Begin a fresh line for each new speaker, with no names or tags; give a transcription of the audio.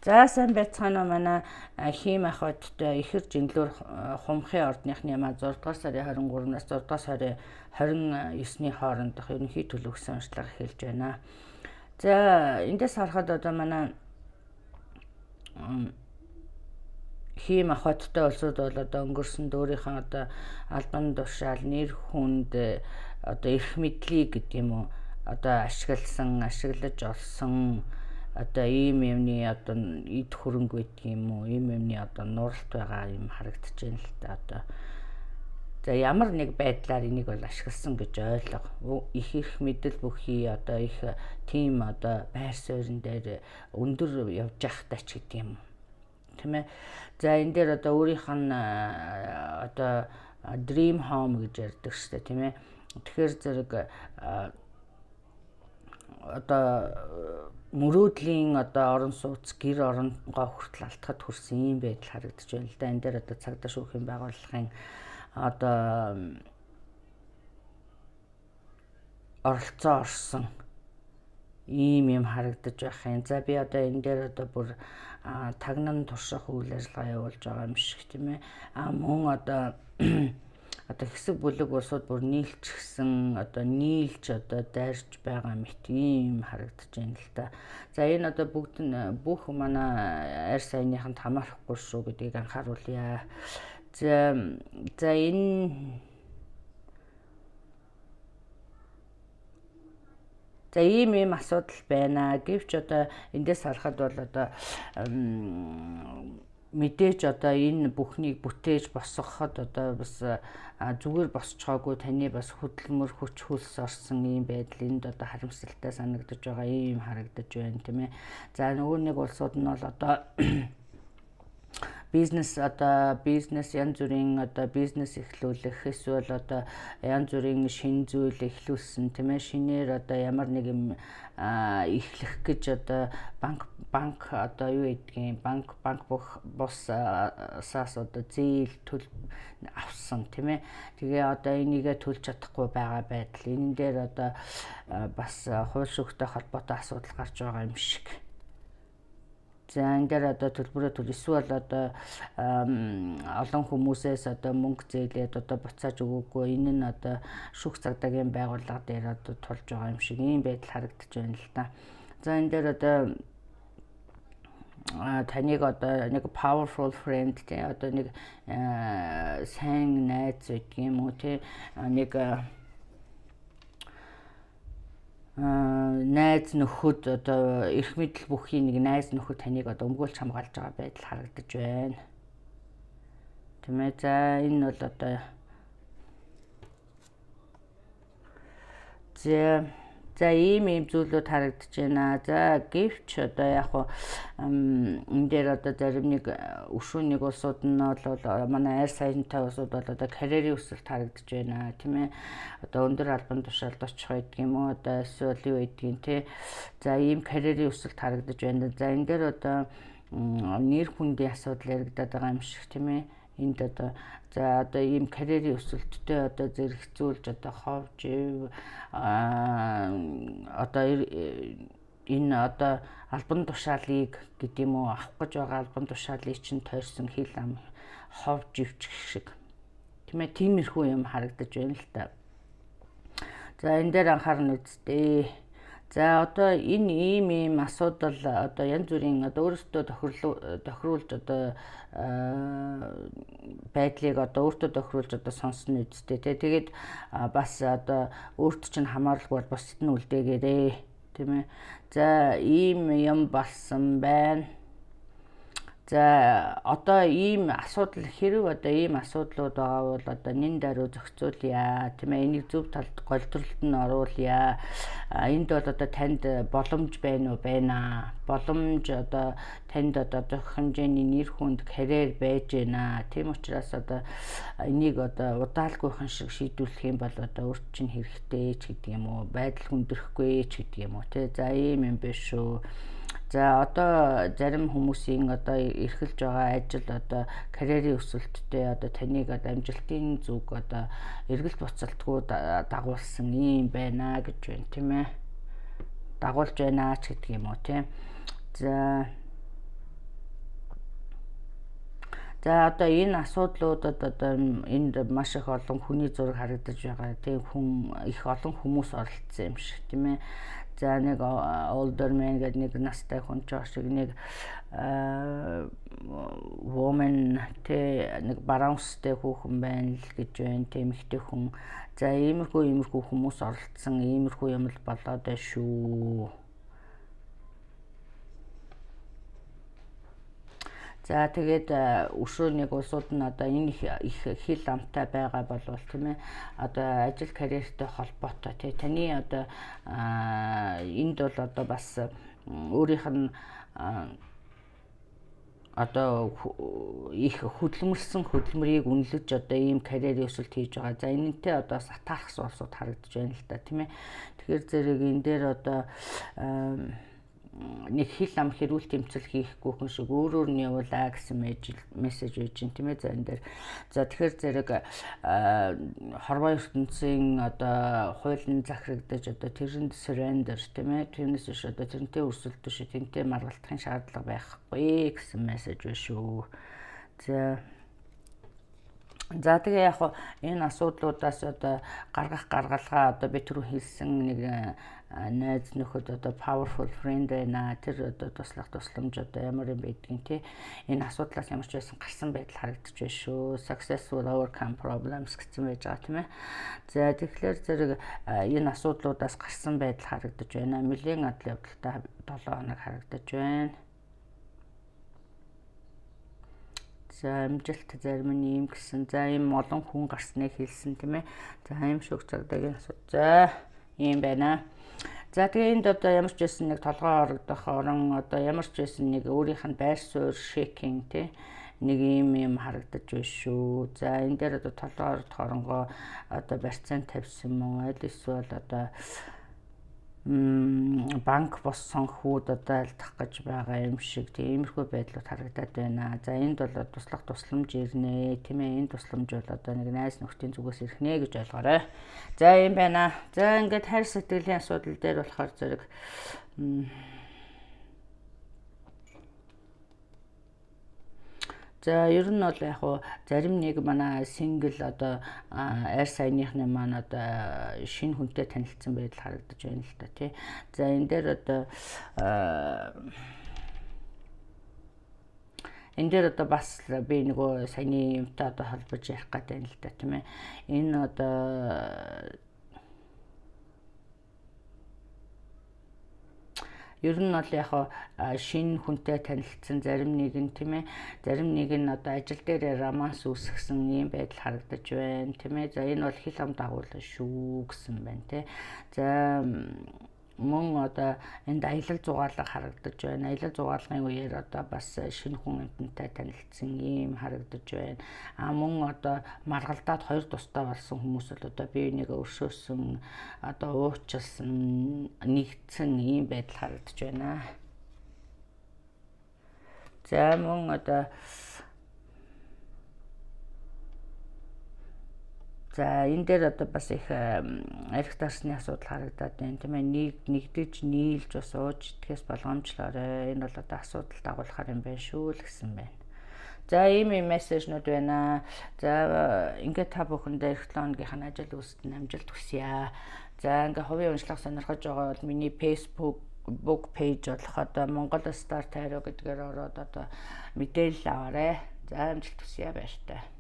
За сайн байцгаана уу манай хим ах хоттой ихэр жинглүүр хумхын ордныхны маа 6 дугаар сарын 23-наас 6 дугаар сарын 29-ний хоорондох ерөнхий төлөвлөсөн онцлог эхэлж байна. За эндээс харахад одоо манай хим ах хоттой улсууд бол одоо өнгөрсөн өөрийнхөө одоо албан тушаал нэр хүнд одоо эрх мэдлийг гэдэг юм уу одоо ашиглаж олсон одоо ийм юмны одоо эд хөрөнгө гэдэг юм уу ийм юмны одоо нуралт байгаа юм харагдаж байна л та одоо. За ямар нэг байдлаар энийг бол ашигласан гэж ойлго. Их эрх мэдэл бүхий одоо их тим одоо байр суурин дээр өндөр явж явахтай ч гэдэг юм. Тийм ээ. За энэ дээр одоо өөрийнх нь одоо dream home гэж ярьдаг шүү дээ, тийм ээ. Тэгэхээр зэрэг одоо мөрөөдлийн одоо орон сууц гэр оронгоо хүртэл алдахад хүрсэн юм байдал харагдаж байна л да. Энэ дээр одоо цагдаа шүүхийн байгууллагын одоо оролцоо орсон ийм юм харагдаж байх юм. За би одоо энэ дээр одоо бүр тагнан турших үйл ажиллагаа явуулж байгаа юм шиг тийм ээ. Мөн одоо хэсэг бүлэг улсууд бүр нийлчихсэн одоо нийлж одоо дайрч байгаа мэт ийм харагдаж байна л да. За энэ одоо бүгд бүх манай арь саяныханд хамаарахгүй шүү гэдгийг анхааруулъя. За энэ за ийм асуудал байна. Гэвч одоо эндээс харахад бол одоо мэдээж одоо энэ бүхнийг бүтээж босгоход одоо бас зүгээр босчоогүй таны бас хөдөлмөр хүч хөлс орсон ийм байдал энд одоо харамсалтай санагдаж байгаа ийм харагдаж байна тийм ээ. За нөгөө нэг улсууд нь бол одоо бизнес янз бүрийн одоо бизнес эхлүүлэх эсвэл одоо янз бүрийн шинэ зүйл эхлүүлсэн тийм ээ. Шинээр одоо ямар нэг юм эхлэх гэж одоо банк одоо юу гэдгийг банк бусаас одоо зээл төл авсан тийм ээ. Тэгээ одоо энийгээ төлж чадахгүй байгаа байдал энэ дээр одоо бас хууль шүүхтэй холбоотой асуудал гарч байгаа юм шиг. За энэ дээр одоо төлбөрөө эсвэл одоо олон хүмүүсээс одоо мөнгө зээлээд одоо буцааж өгөөгүй энэ нь одоо шүүх цагдаагийн байгууллага дээр одоо тулж байгаа юм шиг ийм байдал харагдаж байна л да. За энэ дээр одоо таныг одоо нэг powerful friend тий одоо нэг сайн найз гэдэг юм уу тий нэг найз нөхөд одоо эрх мэдэл бүхий нэг найз нөхөд таныг одоо өмгөөлж хамгаалж байгаа байдал харагдаж байна. Тийм ээ. За энэ бол одоо за ийм зүйлүүд харагдаж байна. За гэвч одоо яг хуу энэ дээр одоо зарим нэг өшөөнийг улсууд нь бол манай арь саянтай улсууд бол одоо карьерийн өсөлт харагдаж байна тийм ээ. Одоо өндөр албан тушаалд очих байдаг юм уу одоо эсвэл юу гэдгийг тий. За ийм карьерийн өсөлт харагдаж байна. За энэ дээр одоо нэр хүндийн асуудал яригадаад байгаа юм шиг тийм ээ. Энд одоо за одоо ийм карьерийн өсөлттэй одоо зэрэгцүүлж одоо ховж одоо энэ одоо албан тушаалыг гэдэг юм уу авах гэж байгаа албан тушаалыг чинь тойрсон хил ам ховж ивчих шиг тийм ээ. Тиймэрхүү юм харагдаж байна л та. За энэ дээр анхаарна үсттэй. За одоо энэ ийм асуудал одоо янз бүрийн одоо өөрөөсөө тохируулж одоо байдлыг одоо өөртөө тохируулж одоо сонсно үсттэй тий. Тэгээд бас одоо өөртөө чинь хамааралгүй бол бусдад нь үлдээгээрээ тийм ээ. За ийм юм болсон байна. За одоо ийм асуудал хэрэг одоо ийм асуудлууд байгаа бол одоо нэн даруй зохицуулъя тийм ээ. Энийг зөв талд голдролд нь оруулъя. Энд бол одоо танд боломж байна уу? Байна. Боломж одоо танд одоо зөх хэмжээний нэр хүнд карьер байж байна. Тийм учраас одоо энийг одоо удаалгүйхан шиг шийдвэрлэх юм бол одоо өөрт чинь хэрэгтэй ч гэдэг юм уу? Байдал хүндрэхгүй ч гэдэг юм уу тий. За ийм юм биш шүү. За одоо зарим хүмүүсийн одоо эрхэлж байгаа ажил одоо карьерийн өсөлттэй одоо таныг одоо амжилтын зүг одоо эргэлт буцалтгүй дагуулсан юм байна гэж байна тийм ээ. дагуулж байна ч гэдэг юм уу тийм. За За одоо энэ асуудлуудад одоо энд маш их олон хүний зураг харагдаж байгаа. Тийм их олон хүмүүс оролцсон юм шиг тийм ээ. За нэг older man гэдэг нэг настай хүн шиг нэг woman нэг баруунстай хүүхэн байна л гэж байна. Тийм ихтэй хүн. За иймэрхүү хүмүүс оролцсон иймэрхүү юм л болоод байна шүү. За тэгээд өшөө нэг улсууд нь одоо энэ их хил амтай байгаа болвол тийм ээ одоо ажил карьертэй холбоотой тий таны одоо энд бол одоо бас өөрийнх нь одоо их хөдөлмөрийг үнэлж одоо ийм карьерийн өсөлт хийж байгаа. За энэнтэй одоо сатаарах улсууд харагдаж байна л да тийм ээ. Тэгэхээр зэрэг энэ дээр одоо нэг хил ам хэрүүл тэмцэл хийхгүй хүн шиг өөрөөр нь явуулаа гэсэн мессеж өгч чинь тийм ээ за энэ дээр. За тэгэхээр зэрэг хорвоо ертөнцийн одоо хуулийн захирагдаж одоо тэрэнд surrender тийм ээ тэрнээс биш одоо тэрнтэй өрсөлдөө шүү тэнтэй маргалдахын шаардлага байхгүй гэсэн мессеж байна шүү. За тэгээ яг энэ асуудлуудаас одоо гаргах гаргалгаа одоо би түрүү хэлсэн нэг найз нөхөд одоо powerful friend байна. Тэр одоо тусламж одоо ямар юм байдгийг тий энэ асуудлаас ямар ч байсан гарсан байдал харагдаж байна шүү. Successful overcome problems гэсэн байж байгаа тийм ээ. За тэгэхээр зэрэг энэ асуудлуудаас гарсан байдал харагдаж байна. Нэлийн адал явдалтай 7 хоног харагдаж байна. За амжилт зарим нь ийм гэсэн. За ийм олон хүн гарсныг хэлсэн тийм ээ. За аим шуг цагдаагийн асуудал. За ийм байна. За тэгээ энд одоо ямар ч байсан нэг толгой орогдох орон одоо ямар ч байсан нэг өөрийнх нь байр суурь shaking тий нэг ийм харагдаж байна шүү. За энэ дээр одоо толгой орогдох оронгоо одоо барьцаан тавьсан мөн аль эсвэл одоо банк бос санхүүд одоо альдах гэж байгаа юм шиг тиймэрхүү байдлууд харагдаад байна. За энд бол тусламж ирнэ тийм ээ. Энэ тусламж бол одоо нэг найз нөхдийн зүгээс ирнэ гэж ойлгоорой. За юм байна. За ингээд хайр сэтгэлийн асуудал дээр болохоор зэрэг за ер нь бол яг зарим нэг манай сингл одоо айр саяныхны маань одоо шинэ хүнтэй танилцсан байдал харагдаж байна л та тий. За энэ дээр одоо бас би нөгөө саяны юмтай одоо холбож ярих гэдэг юм л та тийм ээ. Энэ одоо ер нь бол яг шинэ хүнтэй танилцсан зарим нэг нь тийм ээ. Зарим нэг нь одоо ажил дээр романс үүсгэсэн ийм байдал харагдаж байна тийм ээ. За энэ бол хил ам дагуулна шүү гэсэн байна тий. За мөн одоо энд аялал зугаалга харагдаж байна. Аялал зугаалгын үеэр одоо бас шинэ хүн амттай танилцсан ийм харагдаж байна. Мөн одоо маргалдаад хоёр тустай болсон хүмүүс бол одоо бие биенийгээ өршөөсөн одоо уучлсан нэгдсэн ийм байдал харагдаж байна. За мөн одоо за энэ дээр одоо бас их арх дарсны асуудал харагдаад байна тийм ээ. Нэгдэж нийлж бас ууж итгэхээс болгоомжлоорой. Энэ бол одоо асуудал дагуулхаар юм байна шүү л гэсэн байна. За ийм мессежнүүд байна. За ингээд та бүхэндээ эх 7 хоногийн ажил үйлсэд амжилт хүсье. За ингээд хувийн уншлага сонирхож байгаа бол миний Facebook page болох одоо Монгол Стар Тайро гэдгээр ороод одоо мэдээлэл аваарай. За амжилт хүсье баяртай.